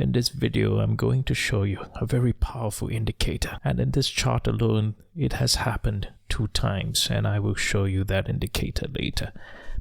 In this video, I'm going to show you a very powerful indicator, and in this chart alone, it has happened 2 times, and I will show you that indicator later.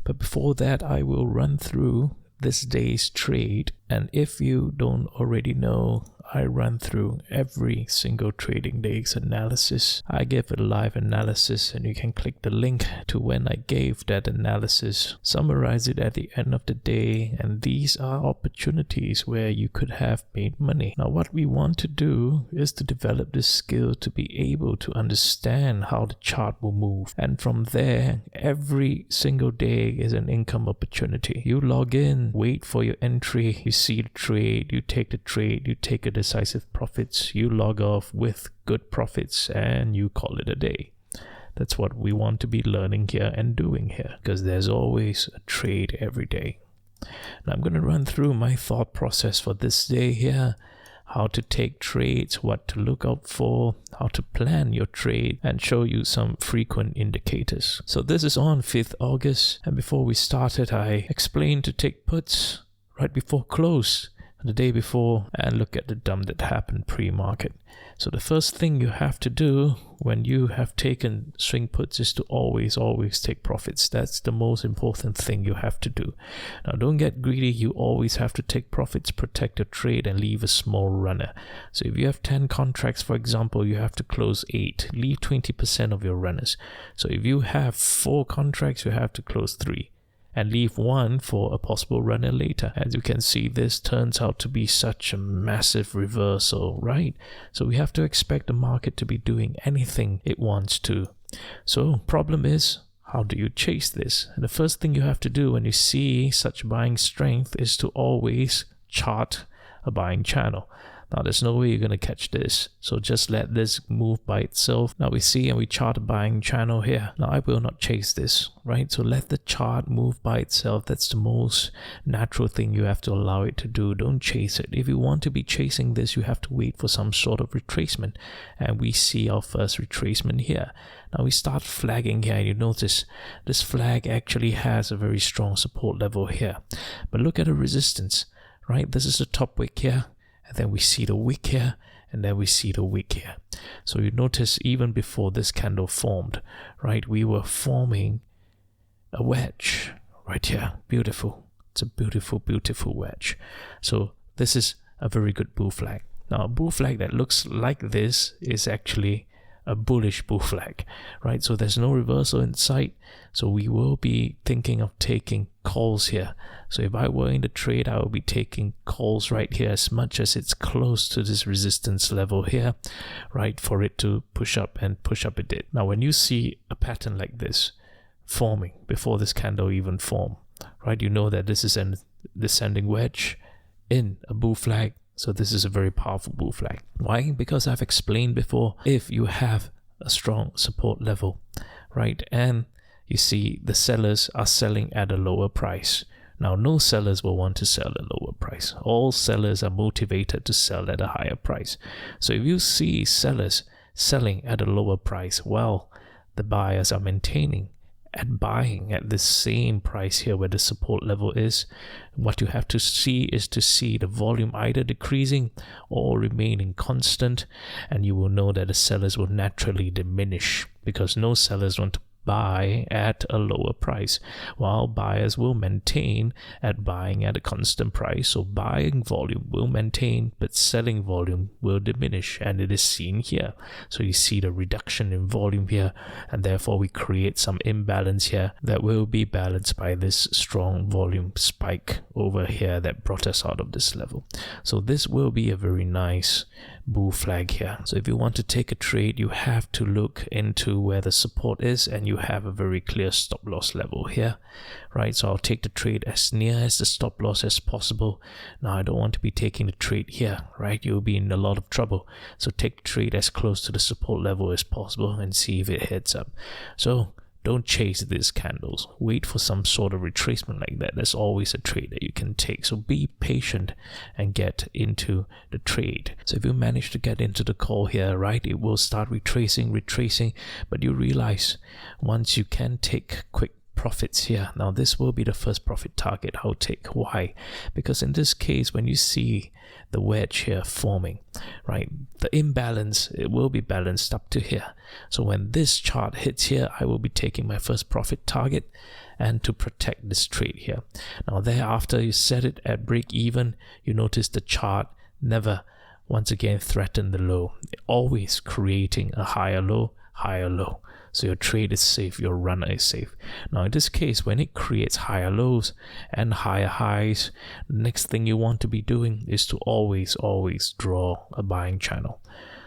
But before that, I will run through this day's trade, and if you don't already know, I run through every single trading day's analysis. I give a live analysis, and you can click the link to when I gave that analysis, summarize it at the end of the day, and these are opportunities where you could have made money. Now what we want to do is to develop this skill to be able to understand how the chart will move, and from there every single day is an income opportunity. You log in, wait for your entry, you see the trade, you take the trade, you take a decisive profits, you log off with good profits, and you call it a day. That's what we want to be learning here and doing here, because there's always a trade every day. Now I'm going to run through my thought process for this day here, how to take trades, what to look out for, how to plan your trade, and show you some frequent indicators. So this is on 5th August, and before we started, I explained to take puts right before close the day before and look at the dump that happened pre-market. So the first thing you have to do when you have taken swing puts is to always take profits. That's the most important thing you have to do. Now don't get greedy, you always have to take profits, protect your trade, and leave a small runner. So if you have 10 contracts, for example, you have to close 8, leave 20% of your runners. So if you have 4 contracts, you have to close 3 and leave 1 for a possible runner later. As you can see, this turns out to be such a massive reversal, right? So we have to expect the market to be doing anything it wants to. So problem is, how do you chase this? And the first thing you have to do when you see such buying strength is to always chart a buying channel. Now there's no way you're going to catch this, so just let this move by itself. Now we see and we chart a buying channel here. Now I will not chase this, right? So let the chart move by itself. That's the most natural thing you have to allow it to do. Don't chase it. If you want to be chasing this, you have to wait for some sort of retracement, and we see our first retracement here. Now we start flagging here, and you notice this flag actually has a very strong support level here. But look at the resistance, right? This is the top wick here. And then we see the wick here, and then we see the wick here. So you notice even before this candle formed, right, we were forming a wedge right here. Beautiful. It's a beautiful, beautiful wedge. So this is a very good bull flag. Now a bull flag that looks like this is actually a bullish bull flag, right? So there's no reversal in sight, so we will be thinking of taking calls here. So if I were in the trade, I would be taking calls right here as much as it's close to this resistance level here, right, for it to push up, and push up it did. Now when you see a pattern like this forming before this candle even formed, right, you know that this is a descending wedge in a bull flag. So this is a very powerful bull flag. Why? Because I've explained before, if you have a strong support level, right, and you see the sellers are selling at a lower price. Now no sellers will want to sell at a lower price. All sellers are motivated to sell at a higher price. So if you see sellers selling at a lower price, well, the buyers are maintaining and buying at the same price here where the support level is. What you have to see is to see the volume either decreasing or remaining constant, and you will know that the sellers will naturally diminish, because no sellers want to buy at a lower price, while buyers will maintain at buying at a constant price. So buying volume will maintain, but selling volume will diminish, and it is seen here. So you see the reduction in volume here, and therefore we create some imbalance here that will be balanced by this strong volume spike over here that brought us out of this level. So this will be a very nice bull flag here. So if you want to take a trade, you have to look into where the support is, and you have a very clear stop loss level here, right? So I'll take the trade as near as the stop loss as possible. Now I don't want to be taking the trade here, right? You'll be in a lot of trouble. So take the trade as close to the support level as possible and see if it heads up. So don't chase these candles. Wait for some sort of retracement like that. There's always a trade that you can take. So be patient and get into the trade. So if you manage to get into the call here, right, it will start retracing, but you realize once you can take quick profits here. Now this will be the first profit target I'll take. Why? Because in this case, when you see the wedge here forming, right, the imbalance, it will be balanced up to here. So when this chart hits here, I will be taking my first profit target and to protect this trade here. Now thereafter, you set it at break even, you notice the chart never once again threaten the low, always creating a higher low, higher low. So your trade is safe, your runner is safe. Now in this case, when it creates higher lows and higher highs, the next thing you want to be doing is to always draw a buying channel.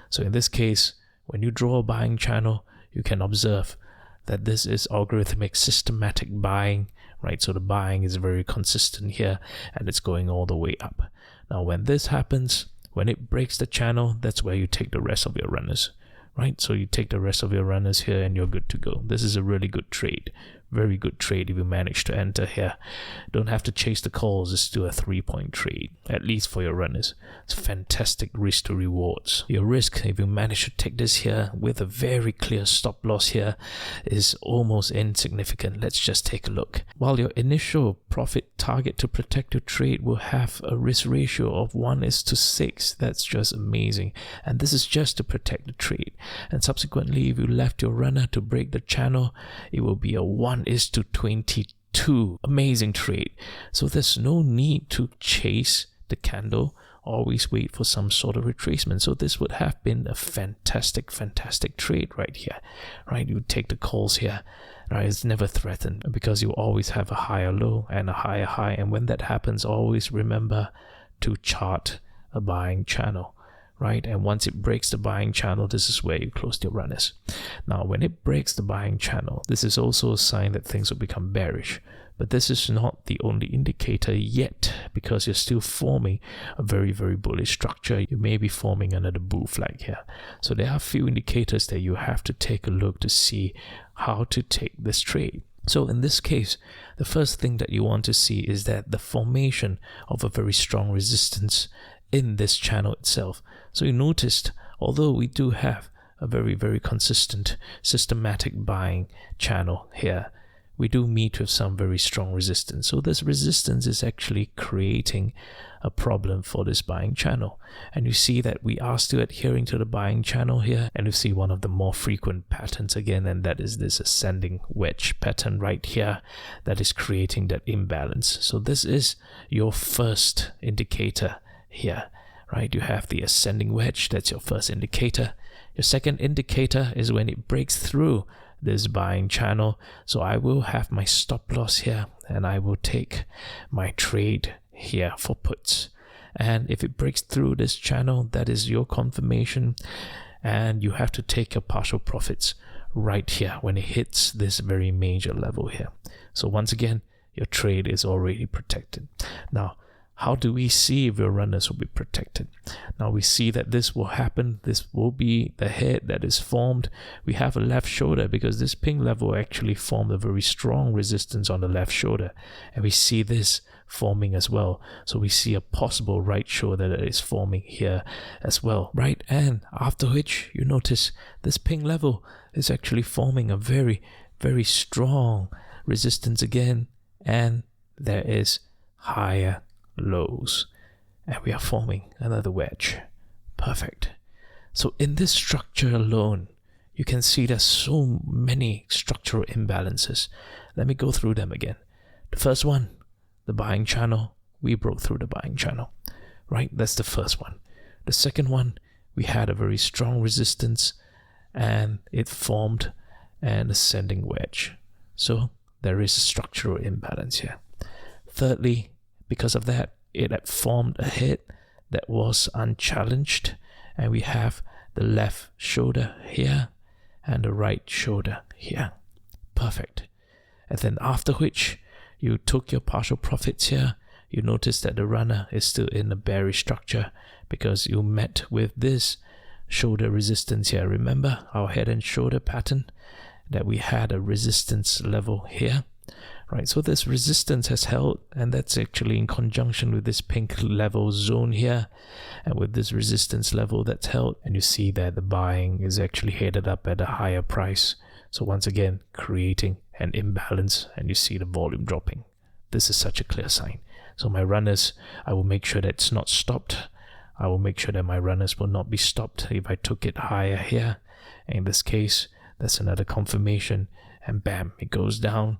So in this case, when you draw a buying channel, you can observe that this is algorithmic systematic buying, right? So the buying is very consistent here and it's going all the way up. Now when this happens, when it breaks the channel, that's where you take the rest of your runners, right? So you take the rest of your runners here and you're good to go. This is a really good trade. Very good trade if you manage to enter here. Don't have to chase the calls. It's still a 3-point trade, at least for your runners. It's fantastic risk to rewards. Your risk, if you manage to take this here with a very clear stop loss here, is almost insignificant. Let's just take a look. While your initial profit target to protect your trade will have a risk ratio of 1:6, that's just amazing. And this is just to protect the trade. And subsequently, if you left your runner to break the channel, it will be a 1:22. Amazing trade. So there's no need to chase the candle, always wait for some sort of retracement. So this would have been a fantastic trade right here, right? You take the calls here, right? It's never threatened because you always have a higher low and a higher high. And when that happens, always remember to chart a buying channel, right? And once it breaks the buying channel, this is where you close your runners. Now, when it breaks the buying channel, this is also a sign that things will become bearish. But this is not the only indicator yet, because you're still forming a very bullish structure. You may be forming another bull flag here. So there are a few indicators that you have to take a look to see how to take this trade. So in this case, the first thing that you want to see is that the formation of a very strong resistance in this channel itself. So you noticed, although we do have a very consistent systematic buying channel here, we do meet with some very strong resistance. So this resistance is actually creating a problem for this buying channel. And you see that we are still adhering to the buying channel here. And you see one of the more frequent patterns again, and that is this ascending wedge pattern right here that is creating that imbalance. So this is your first indicator here, right? You have the ascending wedge. That's your first indicator. Your second indicator is when it breaks through this buying channel. So I will have my stop loss here and I will take my trade here for puts. And if it breaks through this channel, that is your confirmation, and you have to take your partial profits right here when it hits this very major level here. So once again, your trade is already protected. Now, how do we see if your runners will be protected? Now we see that this will happen. This will be the head that is formed. We have a left shoulder because this pink level actually formed a very strong resistance on the left shoulder. And we see this forming as well. So we see a possible right shoulder that is forming here as well, right? And after which you notice this pink level is actually forming a very strong resistance again. And there is higher lows, and we are forming another wedge. Perfect. So in this structure alone, you can see there's so many structural imbalances. Let me go through them again. The first one, the buying channel. We broke through the buying channel, right? That's the first one. The second one, we had a very strong resistance and it formed an ascending wedge. So there is a structural imbalance here. Thirdly, because of that, it had formed a head that was unchallenged, and we have the left shoulder here and the right shoulder here. Perfect. And then after which you took your partial profits here, you notice that the runner is still in a bearish structure because you met with this shoulder resistance here. Remember our head and shoulder pattern, that we had a resistance level here. Right, so this resistance has held, and that's actually in conjunction with this pink level zone here, and with this resistance level that's held, and you see that the buying is actually headed up at a higher price. So once again, creating an imbalance and you see the volume dropping. This is such a clear sign. So my runners, I will make sure that it's not stopped. I will make sure that my runners will not be stopped if I took it higher here. In this case, that's another confirmation, and bam, it goes down,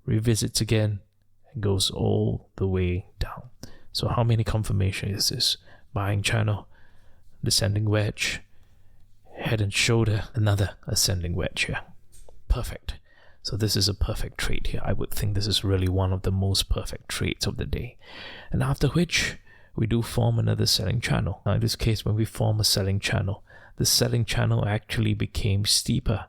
revisits again, and goes all the way down. So how many confirmations is this? Buying channel, descending wedge, head and shoulder, another ascending wedge here. Perfect. So this is a perfect trade here. I would think this is really one of the most perfect trades of the day. And after which, we do form another selling channel. Now in this case, when we form a selling channel, the selling channel actually became steeper,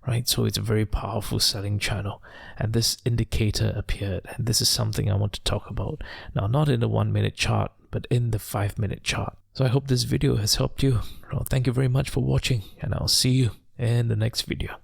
right? So it's a very powerful selling channel. And this indicator appeared. And this is something I want to talk about. Now, not in the 1 minute chart, but in the 5 minute chart. So I hope this video has helped you. Well, thank you very much for watching, and I'll see you in the next video.